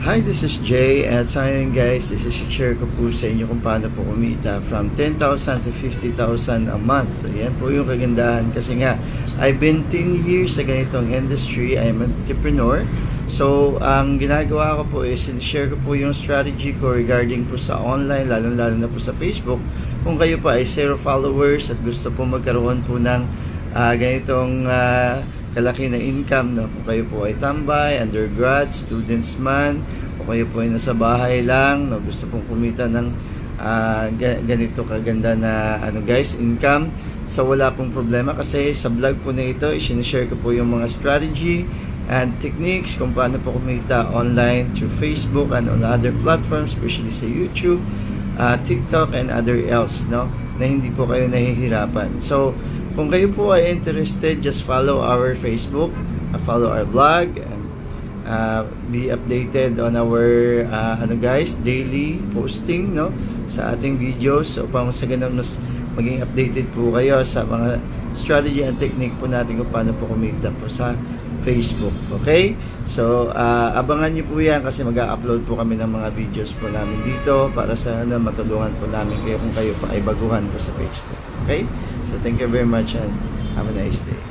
Hi, this is Jay at sa ngayon guys, isi-share ko po sa inyo kung paano po kumita from 10,000 to 50,000 a month. So yan po yung kagandahan kasi nga I've been 10 years sa ganitong industry. I'm an entrepreneur. So ang ginagawa ko po is share ko po yung strategy ko regarding po sa online, lalo na po sa Facebook. Kung kayo pa ay 0 followers at gusto po magkaroon po ng ganitong kalaki na income, no? Kung kayo po ay tambay, undergrad, students man, o kayo po ay nasa bahay lang, no? Gusto pong kumita ng ganito kaganda na guys, income. So wala pong problema kasi sa vlog po na ito, i-share ko po yung mga strategy and techniques kung paano po kumita online through Facebook and on other platforms, especially sa YouTube, TikTok and other else, no? Na hindi po kayo nahihirapan. So kung kayo po ay interested, just follow our Facebook, follow our blog, and be updated on our guys, daily posting, no, sa ating videos upang sa ganun mas maging updated po kayo sa mga strategy and technique po natin kung paano po kumita po sa Facebook. Okay? So, abangan nyo po yan kasi mag-upload po kami ng mga videos po namin dito para sa matulungan po namin kayo kung kayo pa ay baguhan po sa Facebook. Okay? So, thank you very much and have a nice day.